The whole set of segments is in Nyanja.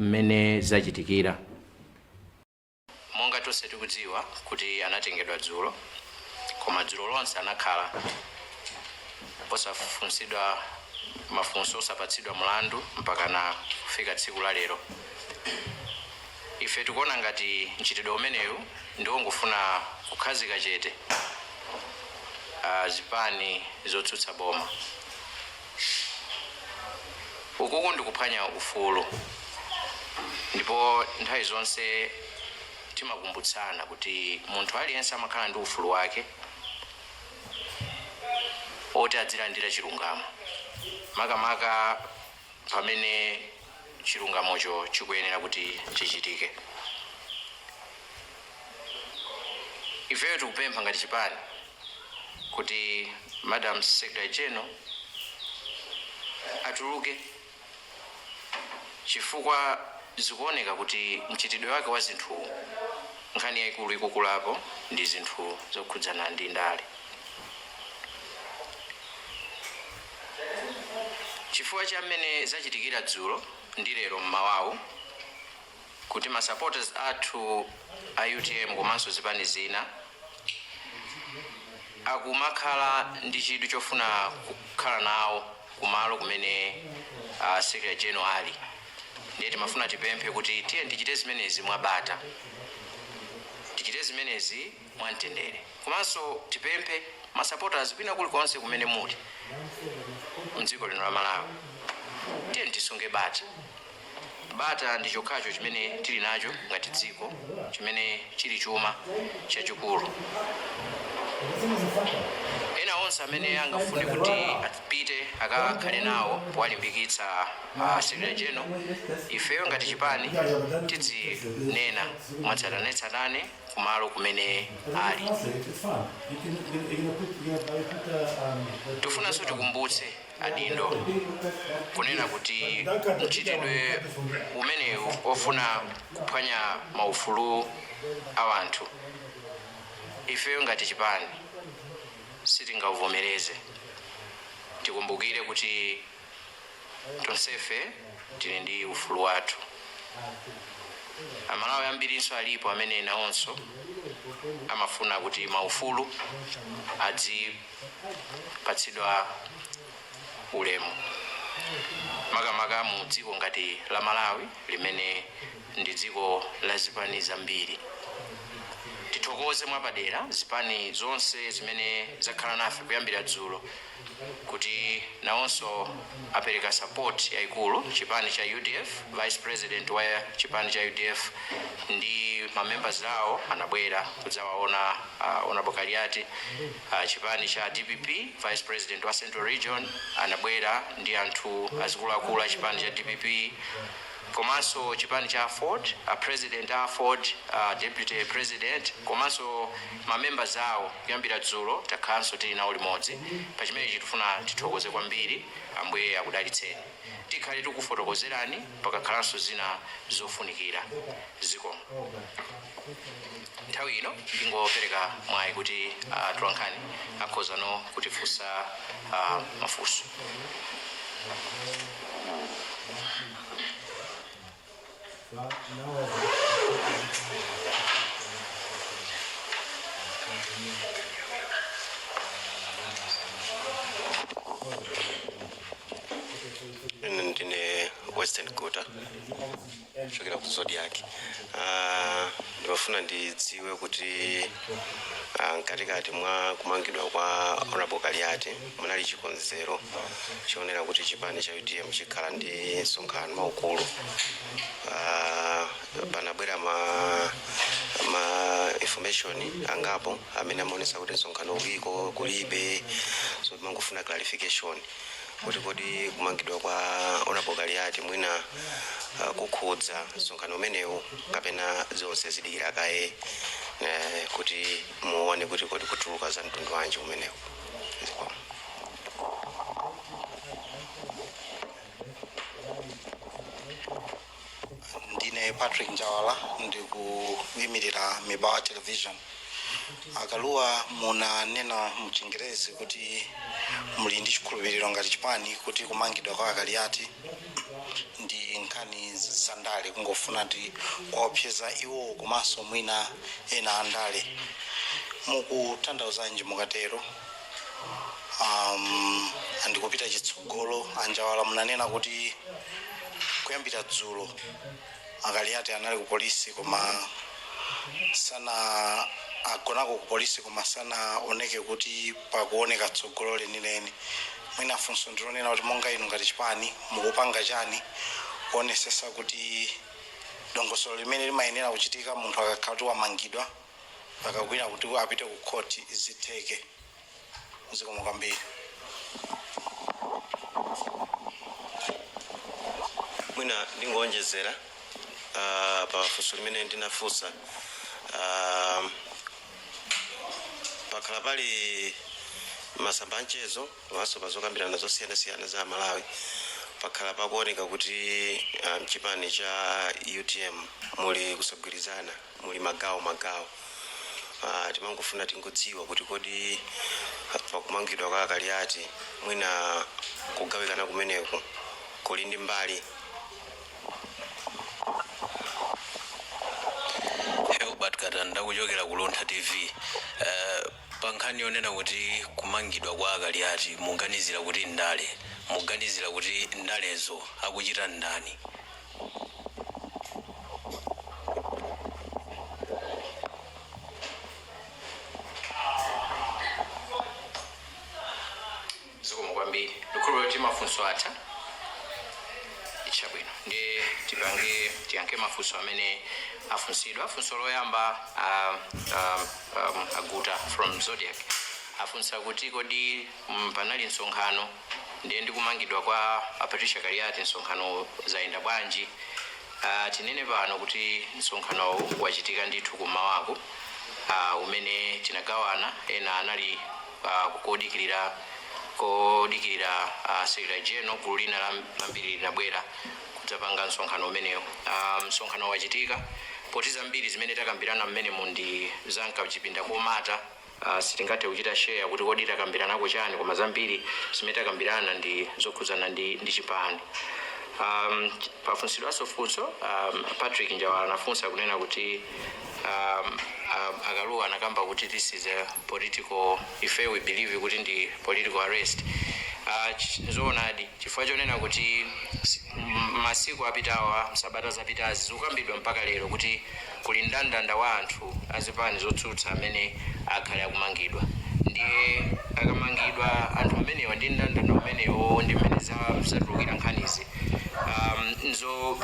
mmene zachitikira. Monga tonse tikudziwa kuti anatengedwa dzulo, koma dzulo lonse anakhala osafunsidwa mafunso, osapatsidwa mlandu mpaka na kufika tsiku la lero. Ife tikuona ngati mchitidwe umenewu ndiwo ngufuna kukhazika chete zipani zotsutsa boma. Ukuku ndikuphwanya ufulu, ndipo nthawi zonse timakumbutsana kuti munthu aliyense amakhala ndi ufulu wake oti adzilandira chilungamo, makamaka pamene chilungamocho chikuyenera kuti chichitike. Ifeyo tikupempha ngati chipani kuti Madam Secretary General atuluke, chifukwa zikuoneka kuti mchitidwe wake wa zinthu nkhani yaikulu ikukulapo ndi zinthu zokhudzana ndi ndale. Chifukwa cha mmene zachitikira dzulo ndi lero mmawawu, kuti ma supporters athu a UTM komanso zipani zina akumakhala ndi chidwi chofuna kukhala nawo kumalo kumene Secretary General ali. Ndiye timafuna tipemphe kuti tiye tichite zimenezi mwabata, tichite zimenezi mwamtendere, komanso tipemphe ma supporters kwina kulikonse kumene muli mdziko lino la Malawi, tiye tisunge bata. Bata ndi chokhacho chimene tili nacho ngati dziko, chimene chili chuma chachikulu. Ena onse amene angafune kuti apite akakhale nawo powalimbikitsa Secretary General, ifeyo ngati chipani tidzinena mwatsatanetsatane kumalo kumene ali. Tifunanso tikumbutse adindo kunena kuti mchitidwe umenewu ofuna kuphwanya maufulu a anthu, ifeyo ngati chipani sitingavomereze. Tikumbukire kuti tonsefe tili ndi ufulu wathu. Amalawi ambirinso alipo amene nawonso amafuna kuti maufulu adzipatsidwa ulemu, makamaka mu dziko ngati la Malawi limene ndi dziko la zipani zambiri. Tithokoze mwapadera zipani zonse zimene zakhala nafe kuyambira dzulo kuti nawonso apereka support yaikulu. Chipani cha UDF, Vice President wa chipani cha UDF ndi ma members awo anabwera kudzawaona Honorable Kaliati. Chipani cha DPP, Vice President wa Central Region anabwera ndi anthu azikuluakulu a chipani cha DPP. Komanso chipani cha Ford, President Ford, Deputy President, komanso ma members awo kuyambira dzulo takhanso tili nawo limodzi. Pa chimene chitufuna tithokoze kwambiri, Ambuye akudalitseni. Tikhale tikufotokozerani pakakhalanso zina zofunikira ziko. Nthawi ino ndingopereka mwayi kuti tulankhani akhoza no kutifunsa mafunso. Ndine Western Quarter chokera ku Zodiac. Ndimafuna ndidziwe kuti mkatikati mwa kumangidwa kwa Honorable Kaliati munali chikonzero chionera kuti chipani cha UTM chikhala ndi msonkhano waukulu. Panabwera ma information angapo amene amaonesa kuti msonkhano uliko kulibe, so timangofuna clarification kuti kumangidwa kwa Honorable Kaliati mwina kukhudza msonkhano umenewu kapena zonse zidikira kaye kuti muone kuti kutuluka za mtundu wanji umenewu. Ndine Patrick Njawala ndikuyimirira Mibawa Television. Akaluwa munanena mchingerezi kuti muli ndi chikhulupiriro ngati chipani kuti kumangidwa kwa Kaliati ndi nkhani za ndale kungofuna ndi kwaopseza iwo komanso mwina ena andale mukutandauzanji mukatero andikupita chitsogolo anjawala munanena kuti kuyambira dzulo Kaliati anali ku polisi koma sana agonako ku polisi koma sana oneke kuti pakuoneka tsogolo lenileni mwina funso ndilonena kuti monga inu ngati chipani mukupanga chani kuonesesa kuti dongosolo limene limayenera kuchitika munthu akakhala kuti wamangidwa pakakwina kuti apite ku khoti zitheke zikomo kwambiri. Mwina ndingonjezera pa funso limene ndinafunsa pakhala pali masamba anchezo komanso pazokambirana zosiyana-siyana za Malawi pakhala pakuoneka kuti mchipani cha UTM muli kusagwirizana muli magawo timangofuna tingodziwa kuti kodi pakumangidwa kwa Kaliati mwina kugawikana kumeneko kuli ndi mbali. Katanda kuchokera ku Luntha TV pankhani yonena kuti kumangidwa kwa Kaliati muganizira kuti ndale muganizira kuti ndalezo akuchita ndani? Zikomo kwambiri ndikhulupirira kuti mafunso atha chabwino ndi tiyanke mafunso amene afunsidwa. Funso loyamba Aguta from Zodiac afunsa kuti kodi panali nsonkhano ndiye ndikumangidwa kwa Patricia Kaliati nsonkhano zayenda bwanji? Tinene pano kuti nsonkhano wachitika ndithu kumawako umene tinagawana ena anali kodikirira Secretary General gulu lina lambiri linabwera kudzapanga nsonkhano umenewo. Nsonkhano wachitika poti zambiri zimene takambirana mmene mundi zanka chipinda komata sitingathe kuchita share kuti kodi takambiranako chani koma zambiri zimene takambirana ndi zokhuzana ndi chipani. Pafunsidwanso funso Patrick Njawala anafunsa kunena kuti akaluwa anakamba kuti this is a political, if we believe kuti ndi political arrest. Zoonadi chifukwa chonena kuti masiku apitawa msabata zapitazi zikukambidwa mpaka lero kuti kuli ndandanda wa anthu azipani zotsutsa amene akhale akumangidwa. Ndiye akamangidwa anthu amenewa ndi ndandanda umenewo ndi mmene zatulukira nkhanizi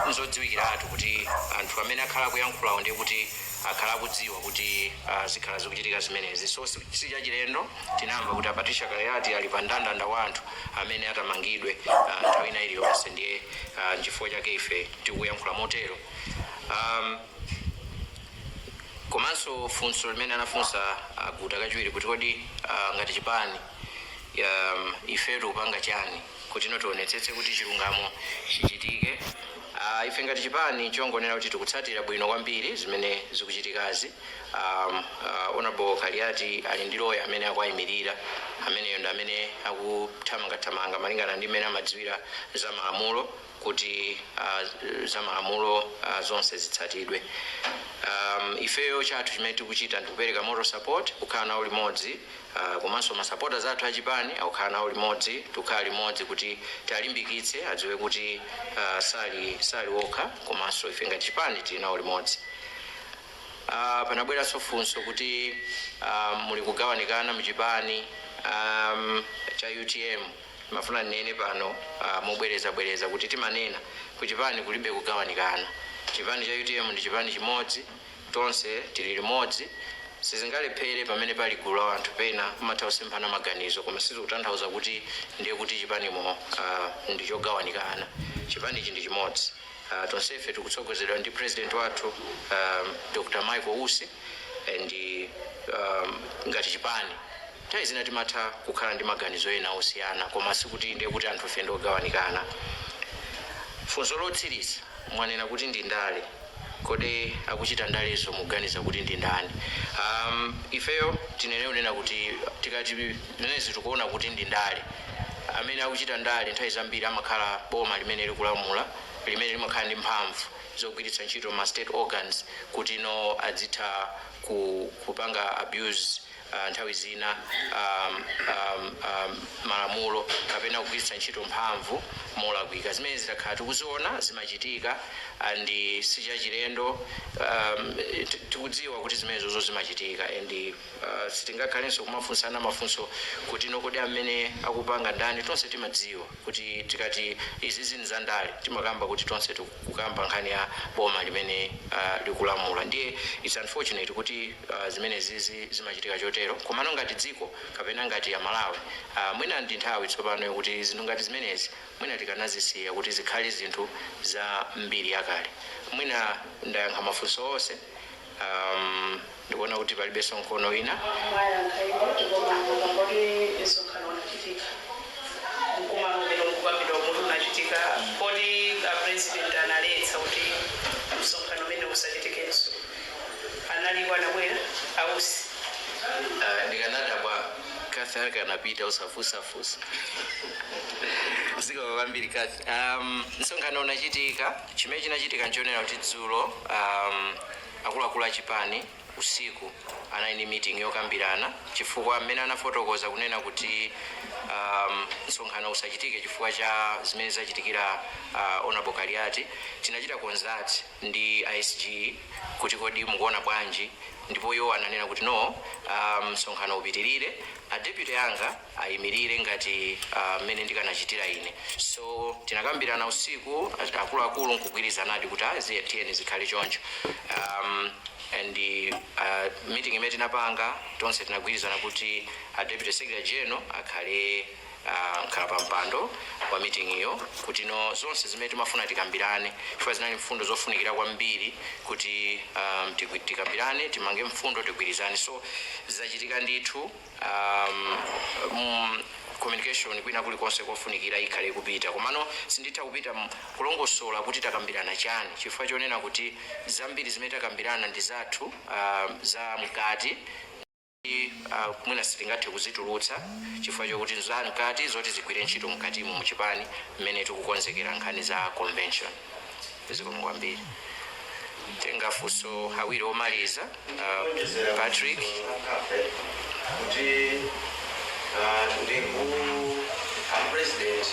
nzodziwikiratu kuti anthu amene akhala kuyankhulawo ndiye kuti akhala akudziwa kuti zikhala zikuchitika zimenezi. So sichachilendo tinamva kuti Patricia Kaliati ali pa ndandanda wa anthu amene atamangidwe nthawi ina iliyonse. Ndiye chifukwa chake ife tikuyankhula motero. Komanso funso limene anafunsa Aguta kachiwiri kuti kodi ngati chipani ife tikupanga chani kuti tionetsetse kuti chilungamo chichitike. Ife ngati chipani chongonera kuti tikutsatira bwino kwambiri zimene zikuchitikazi. Honorable Kaliati ali ndi lawyer amene akuyimirira ameneyo ndi amene akuthamangathamanga malingana ndi mmene amadziwira za malamulo kuti za malamulo zonse zitsatidwe. Ifeyo chathu chimene tikuchita ndikupereka moral support kukhala nawo limodzi komanso masupporters athu achipani akukhala nawo limodzi tukhala limodzi kuti talimbikitse adziwe kuti sali wokha komanso ife ngati chipani tili nawo limodzi. Panabweranso funso kuti muli kugawanikana mchipani cha UTM. Mafuna nene pano mobwereza kuti timanena kuchipani kulibe kugawanikana. Chipani cha UTM ndi chipani chimodzi tonse tili limodzi. Sizingalephere pamene pali gulu la anthu pena kumatha kusemphana maganizo koma sizikutanthauza kuti ndiye kuti chipanimo ndi chogawanikana. Chipani ichi ndi chimodzi. Tonsefe tikutsogozedwa ndi president wathu Dr. Michael Usi ndi ngati chipani nthawi zina timatha kukhala ndi maganizo ena osiyana koma sikuti ndiye kuti anthu fe ndogawanikana. Funso lotsiriza mwanena kuti ndi ndale kodi akuchita ndalezo muganiza kuti ndi ndani? Ifeyo tinene unena kuti tikati menezi tikuona kuti ndi ndale amene akuchita ndale nthawi zambiri amakhala boma limene likulamula limene limakhala ndi mphamvu zogwiritsa ntchito ma state organs kuti no adzitha kupanga abuse nthawi zina malamulo kapena kugwiritsa ntchito mphamvu molakwika. Zimene zitakhala tikuziona zimachitika and sichachilendo tikudziwa kuti zimenezo zimachitika and sitingakhalenso kumafunsana mafunso kuti nokodi amene akupanga ndani tonse timadziwa kuti tikati izi zinthu za ndale timakamba kuti tonse tikukamba nkhani ya boma limene likulamula. Ndiye it's unfortunate kuti zimene zizi zimachitika chotero komano ngati dziko kapena ngati ya Malawi mwina ndi nthawi tsopano kuti zinthu ngati zimenezi mwina tikanazisiya kuti zikhale zinthu za mbiri yakale. Mwina ndayankha mafunso onse ndikuona kuti palibe mkono wina. President analetsa kuti msonkhano umene usachitikenso analikwa nabwera ausi ndikanadabwa Kathy kanapita usafusafusa ziko kwambiri Kathy. Msonkhano unachitika chimene chinachitika nchionera kuti dzulo akuluakulu achipani usiku anali meeting yokambirana chifukwa mmene anafotokoza kunena kuti msonkhano usachitike chifukwa cha zimene zachitikira Honorable Kaliati. Tinachita consult ndi ISG kuti kodi mukuona bwanji, ndipo yo ananena kuti no, msonkhano upitirire, a deputy yanga ayimirire ngati mmene ndikanachitira ine. So tinakambirana usiku akuluakulu nkugwirizanadi kuti tiyeni zikhale choncho. And the meeting imene tinapanga tonse tinagwirizana kuti Deputy Secretary General akhale khala pampando wa meeting iyo kuti no zonse zimene timafuna tikambirane chifukwa zinali mfundo zofunikira kwambiri kuti tikambirane timange mfundo tigwirizane. So zachitika ndithu communication kwina kulikonse kofunikira ikhale kupita komano sinditha kupita kulongosola kuti takambirana chani chifukwa chonena kuti zambiri zimene takambirana ndi zathu za mkati mwina sitingathe kuzitulutsa chifukwa chokuti za mkati zoti zigwire ntchito mkatimu muchipani mmene tikukonzekera nkhani za convention. Zikomo kwambiri. Tenga funso awiri omaliza Patrick kuti president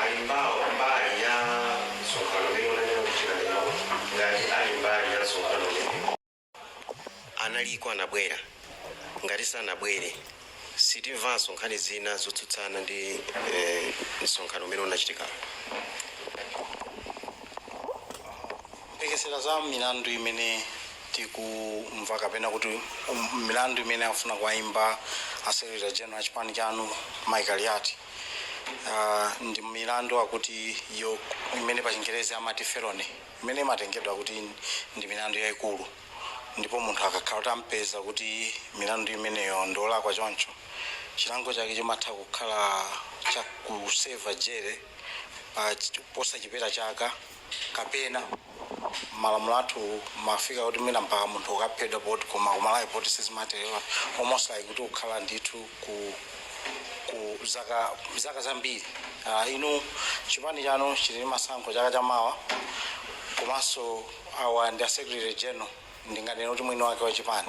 alimbao mbali ya msonkhano umene unanena kuchita lero ngati ali mbali ya msonkhano umene analiko anabwera ngati sanabwere sitimvanso nkhani zina zotsutsana ndi msonkhano umene unachitika. Tekesera za milandu imene tikumva kapena kuti milandu imene afuna kuimba a Secretary General achipani chanu Kaliati ndi milandu akuti yo imene pa Chingerezi amati felony imene imatengedwa kuti ndi milandu yayikulu, ndipo munthu akakhala tampeza kuti milandu imeneyo ndolakwa choncho chilango chake chimatha kukhala chakuseva jere posa chipeta chaka kapena malamulo athu mafika kuti mina mpaka munthu ukaphedwa poti koma kumalawi poti sizimaterewa almost like kuti ukhala ndithu ku zaka zambiri. Inu chipani chanu chili masankho chaka chamawa komanso awa ndi a Secretary General ndinganena kuti mwini wake wa chipani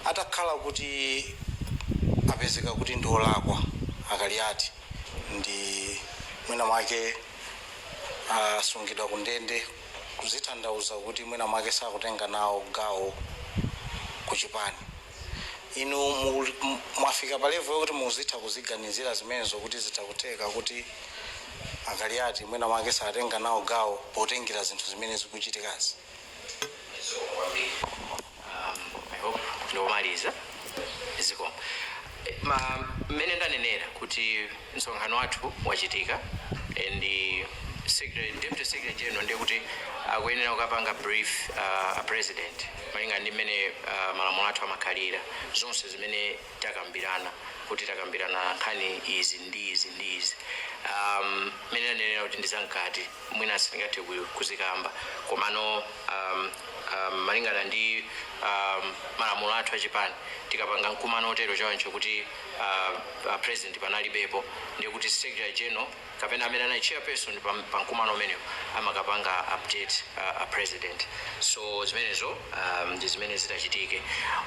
atakhala kuti apezeka kuti ndi olakwa Kaliati ndi mwina mwake asungidwa kundende kuzitanthauza kuti mwina mwake sakutenga nawo gawo kuchipani. Inu mwafika pa level yokuti muzitha kuziganizira zimenezo kuti zitakuteka kuti Kaliati mwina mwake satenga nawo gawo potengera zinthu zimene zikuchitikazi. I hope ndomaliza zikomo. Mmene ndanenera kuti msonkhano wathu wachitika and Deputy Secretary General ndiye kuti akuyenera kukapanga brief a president malinga ndi mmene malamulo athu amakhalira zonse zimene takambirana kuti takambirana nkhani izi ndi izi ndi izi mene nanenera kuti ndizankati mwina sindingathe kuzikamba komano malingana ndi malamulo athu achipani tikapanga mkumano otero choncho kuti president panalibepo ndiye kuti secretary general kapena amene anali chairperson pa mkumano umenewo amakapanga update a president. So zimenezo ndi zimene zitachitike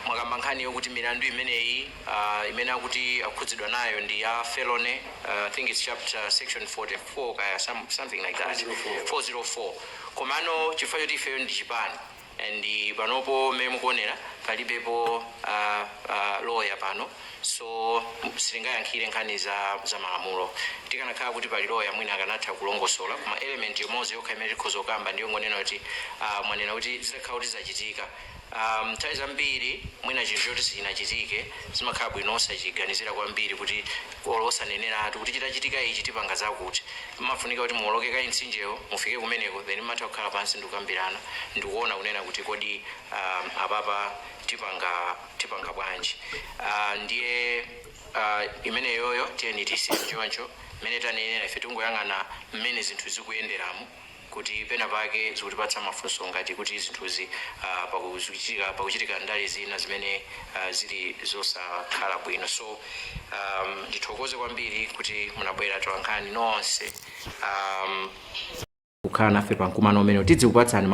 mwakamba nkhani yokuti milandu imeneyi imene akuti akhudzidwa nayo ndi ya felony, I think it's chapter section 44 kaya something like that 404 komano chifukwa choti ifeyo ndi chipani and panopo mmene mukuonera palibepo lawyer pano, so sitingayankhire nkhani za malamulo. Tikanakhala kuti pali lawyer mwina akanatha kulongosola koma element yomodzi yokha imene tikhoza kukamba ndiyo ngonena kuti mwanena kuti zitakhala kuti zachitika nthawi zambiri mwina chinthu choti sichinachitike zimakhala bwino osachiganizira kwambiri kuti osaneneratu kuti chitachitika ichi tipanga zakuti. Mafunika kuti muwoloke kayi mtsinjewo mufike kumeneko then matha kukhala pansi ndikukambirana ndikuona kunena kuti kodi apapa tipanga bwanji. Ndiye imene yoyo tiyeni tisiye choncho mmene tanenera ife tingoyang'ana mmene zinthu zikuyenderamo kuti pena pake zikutipatsa mafunso ngati kuti zinthuzi pakuchitika ndale zina zimene zili zosakhala bwino. So ndithokoze kwambiri kuti munabwera tolankhani nonse kukhala nafe pa mkumano umene tidzikupatsani